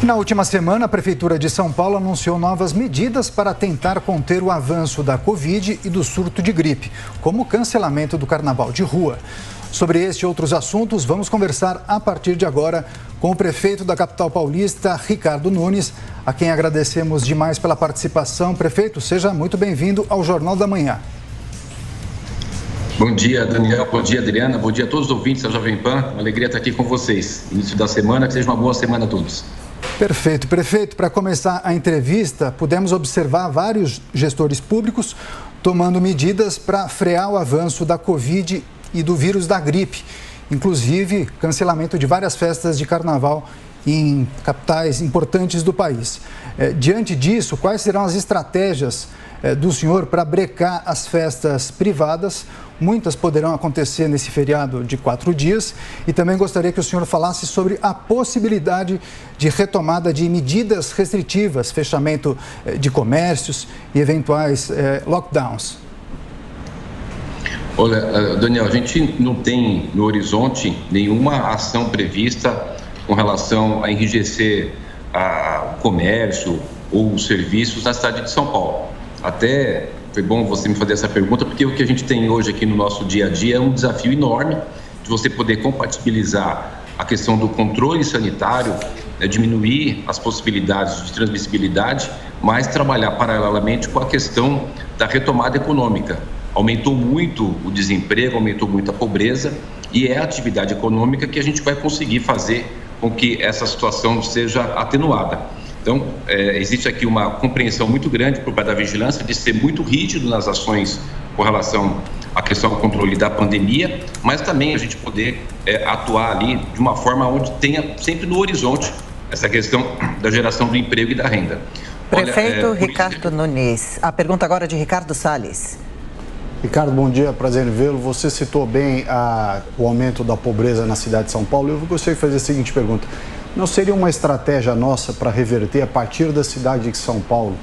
Na última semana, a Prefeitura de São Paulo anunciou novas medidas para tentar conter o avanço da Covid e do surto de gripe, como o cancelamento do carnaval de rua. Sobre este e outros assuntos, vamos conversar a partir de agora com o prefeito da capital paulista, Ricardo Nunes, a quem agradecemos demais pela participação. Prefeito, seja muito bem-vindo ao Jornal da Manhã. Bom dia, Daniel. Bom dia, Adriana. Bom dia a todos os ouvintes da Jovem Pan. Uma alegria estar aqui com vocês. Início da semana, que seja uma boa semana a todos. Perfeito. Prefeito, para começar a entrevista, pudemos observar vários gestores públicos tomando medidas para frear o avanço da Covid e do vírus da gripe, inclusive cancelamento de várias festas de carnaval em capitais importantes do país. Diante disso, quais serão as estratégias do senhor para brecar as festas privadas? Muitas poderão acontecer nesse feriado de 4 dias. E também gostaria que o senhor falasse sobre a possibilidade de retomada de medidas restritivas, fechamento de comércios e eventuais lockdowns. Olha, Daniel, a gente não tem no horizonte nenhuma ação prevista com relação a enrijecer o comércio ou os serviços na cidade de São Paulo. Até foi bom você me fazer essa pergunta, porque o que a gente tem hoje aqui no nosso dia a dia é um desafio enorme de você poder compatibilizar a questão do controle sanitário, diminuir as possibilidades de transmissibilidade, mas trabalhar paralelamente com a questão da retomada econômica. Aumentou muito o desemprego, aumentou muito a pobreza e é a atividade econômica que a gente vai conseguir fazer com que essa situação seja atenuada. Então, existe aqui uma compreensão muito grande por parte da vigilância de ser muito rígido nas ações com relação à questão do controle da pandemia, mas também a gente poder atuar ali de uma forma onde tenha sempre no horizonte essa questão da geração do emprego e da renda. Prefeito Ricardo Nunes, a pergunta agora é de Ricardo Salles. Ricardo, bom dia, prazer em vê-lo. Você citou bem o aumento da pobreza na cidade de São Paulo. Eu gostaria de fazer a seguinte pergunta. Não seria uma estratégia nossa para reverter, a partir da cidade de São Paulo,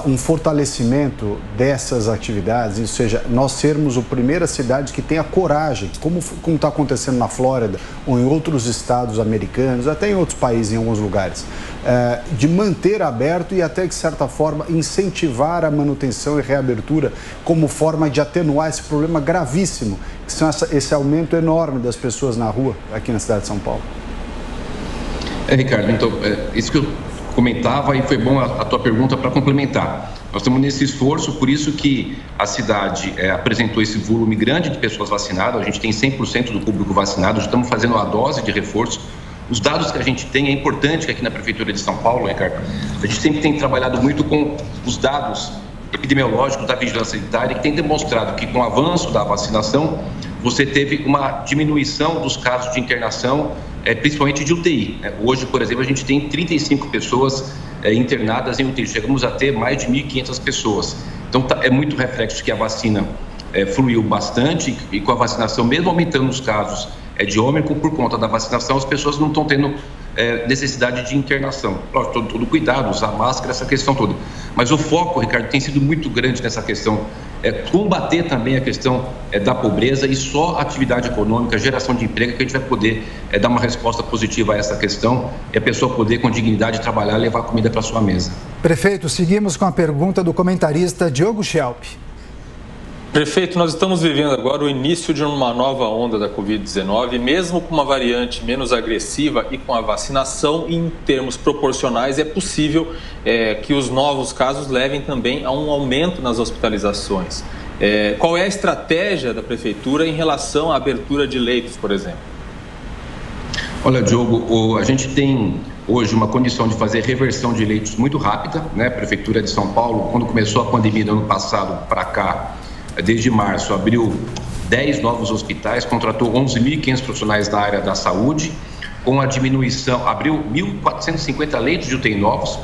um fortalecimento dessas atividades? Ou seja, nós sermos a primeira cidade que tenha coragem, como está acontecendo na Flórida ou em outros estados americanos, até em outros países, em alguns lugares, de manter aberto e até, de certa forma, incentivar a manutenção e reabertura como forma de atenuar esse problema gravíssimo, que são esse aumento enorme das pessoas na rua aqui na cidade de São Paulo. Ricardo, então, isso que eu comentava, e foi bom a tua pergunta para complementar. Nós estamos nesse esforço, por isso que a cidade apresentou esse volume grande de pessoas vacinadas. A gente tem 100% do público vacinado, estamos fazendo a dose de reforço. Os dados que a gente tem, é importante que aqui na Prefeitura de São Paulo, Ricardo, a gente sempre tem trabalhado muito com os dados epidemiológicos da vigilância sanitária, que tem demonstrado que com o avanço da vacinação, você teve uma diminuição dos casos de internação, principalmente de UTI. Hoje, por exemplo, a gente tem 35 pessoas internadas em UTI, chegamos a ter mais de 1.500 pessoas. Então, é muito reflexo que a vacina fluiu bastante e com a vacinação, mesmo aumentando os casos de Ômicron, por conta da vacinação, as pessoas não estão tendo necessidade de internação. Lógico, todo cuidado, usar máscara, essa questão toda. Mas o foco, Ricardo, tem sido muito grande nessa questão, combater também a questão da pobreza, e só atividade econômica, geração de emprego, que a gente vai poder dar uma resposta positiva a essa questão e a pessoa poder com dignidade trabalhar e levar comida para sua mesa. Prefeito, seguimos com a pergunta do comentarista Diogo Schelp. Prefeito, nós estamos vivendo agora o início de uma nova onda da Covid-19, mesmo com uma variante menos agressiva e com a vacinação em termos proporcionais, é possível que os novos casos levem também a um aumento nas hospitalizações. Qual é a estratégia da Prefeitura em relação à abertura de leitos, por exemplo? Olha, Diogo, a gente tem hoje uma condição de fazer reversão de leitos muito rápida, né? A Prefeitura de São Paulo, quando começou a pandemia do ano passado para cá, desde março, abriu 10 novos hospitais, contratou 11.500 profissionais da área da saúde, com a diminuição, abriu 1.450 leitos de UTI novos,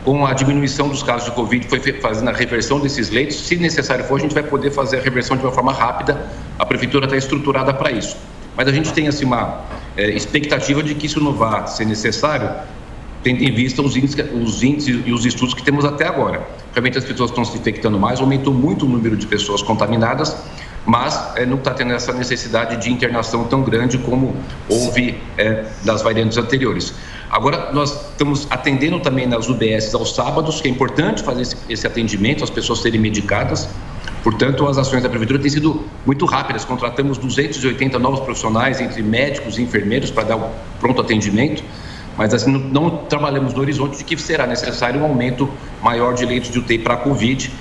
com a diminuição dos casos de Covid, foi fazendo a reversão desses leitos. Se necessário for, a gente vai poder fazer a reversão de uma forma rápida, a Prefeitura está estruturada para isso. Mas a gente tem assim, uma expectativa de que isso não vá ser necessário, tendo em vista os índices e os estudos que temos até agora. Realmente as pessoas estão se infectando mais, aumentou muito o número de pessoas contaminadas, mas não está tendo essa necessidade de internação tão grande como houve das variantes anteriores. Agora, nós estamos atendendo também nas UBS aos sábados, que é importante fazer esse atendimento, as pessoas serem medicadas. Portanto, as ações da Prefeitura têm sido muito rápidas. Contratamos 280 novos profissionais, entre médicos e enfermeiros, para dar um pronto atendimento. Mas assim, não trabalhamos no horizonte de que será necessário um aumento maior de leitos de UTI para a Covid.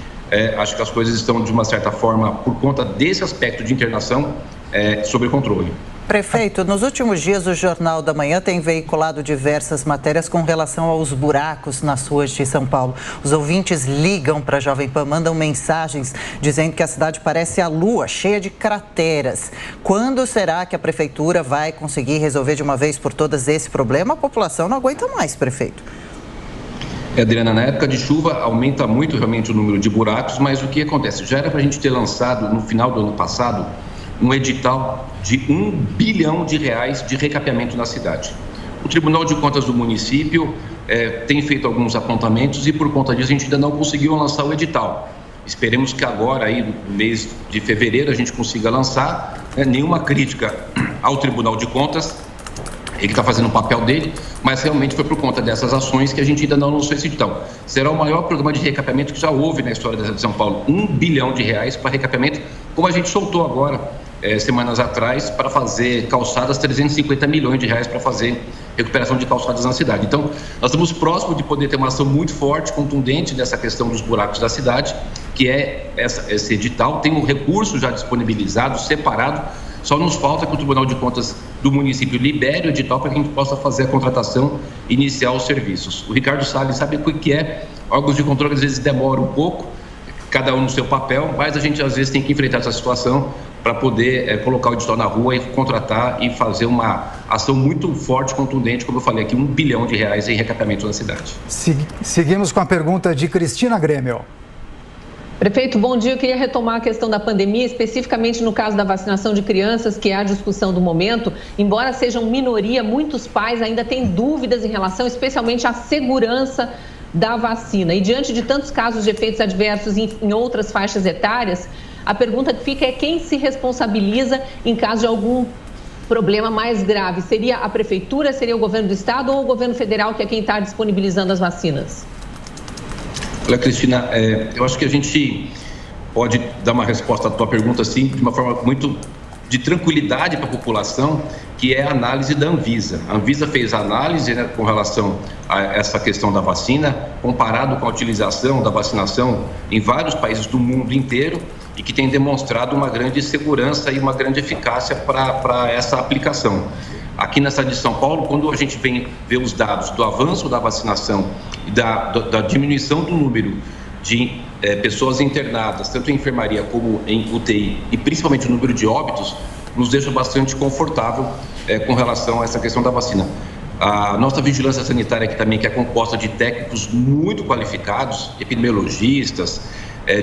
Acho que as coisas estão, de uma certa forma, por conta desse aspecto de internação, sob controle. Prefeito, nos últimos dias o Jornal da Manhã tem veiculado diversas matérias com relação aos buracos nas ruas de São Paulo. Os ouvintes ligam para a Jovem Pan, mandam mensagens dizendo que a cidade parece a lua, cheia de crateras. Quando será que a Prefeitura vai conseguir resolver de uma vez por todas esse problema? A população não aguenta mais, prefeito. Adriana, na época de chuva aumenta muito realmente o número de buracos, mas o que acontece? Já era para a gente ter lançado no final do ano passado um edital de R$1 bilhão de recapeamento na cidade. O Tribunal de Contas do município tem feito alguns apontamentos e por conta disso a gente ainda não conseguiu lançar o edital. Esperemos que agora, aí, no mês de fevereiro, a gente consiga lançar. Nenhuma crítica ao Tribunal de Contas, ele está fazendo o papel dele, mas realmente foi por conta dessas ações que a gente ainda não lançou esse edital. Será o maior programa de recapeamento que já houve na história da cidade de São Paulo. R$1 bilhão para recapeamento, como a gente soltou agora, semanas atrás, para fazer calçadas, R$350 milhões para fazer recuperação de calçadas na cidade. Então, nós estamos próximos de poder ter uma ação muito forte, contundente dessa questão dos buracos da cidade, que é esse edital. Tem um recurso já disponibilizado, separado. Só nos falta que o Tribunal de Contas do município libere o edital para que a gente possa fazer a contratação e iniciar os serviços. O Ricardo Salles sabe o que é. Órgãos de controle às vezes demoram um pouco, cada um no seu papel, mas a gente às vezes tem que enfrentar essa situação para poder colocar o edital na rua e contratar e fazer uma ação muito forte, contundente, como eu falei aqui, R$1 bilhão em recapeamento na cidade. Seguimos com a pergunta de Cristina Grêmio. Prefeito, bom dia. Eu queria retomar a questão da pandemia, especificamente no caso da vacinação de crianças, que é a discussão do momento. Embora sejam minoria, muitos pais ainda têm dúvidas em relação, especialmente à segurança da vacina. E diante de tantos casos de efeitos adversos em outras faixas etárias, a pergunta que fica é quem se responsabiliza em caso de algum problema mais grave. Seria a Prefeitura, seria o governo do Estado ou o governo federal, que é quem está disponibilizando as vacinas? Olha, Cristina, eu acho que a gente pode dar uma resposta à tua pergunta assim, de uma forma muito de tranquilidade para a população, que é a análise da Anvisa. A Anvisa fez a análise, com relação a essa questão da vacina, comparado com a utilização da vacinação em vários países do mundo inteiro, e que tem demonstrado uma grande segurança e uma grande eficácia para essa aplicação. Aqui na cidade de São Paulo, quando a gente vem ver os dados do avanço da vacinação e da diminuição do número de pessoas internadas, tanto em enfermaria como em UTI, e principalmente o número de óbitos, nos deixa bastante confortável com relação a essa questão da vacina. A nossa vigilância sanitária aqui também, que é composta de técnicos muito qualificados, epidemiologistas,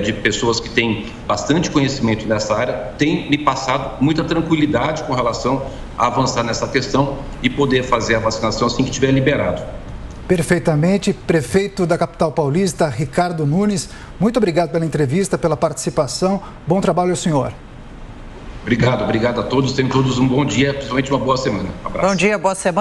de pessoas que têm bastante conhecimento nessa área, tem me passado muita tranquilidade com relação a avançar nessa questão e poder fazer a vacinação assim que estiver liberado. Perfeitamente. Prefeito da capital paulista, Ricardo Nunes, muito obrigado pela entrevista, pela participação. Bom trabalho ao senhor. Obrigado a todos. Tenham todos um bom dia, principalmente uma boa semana. Um abraço. Bom dia, boa semana.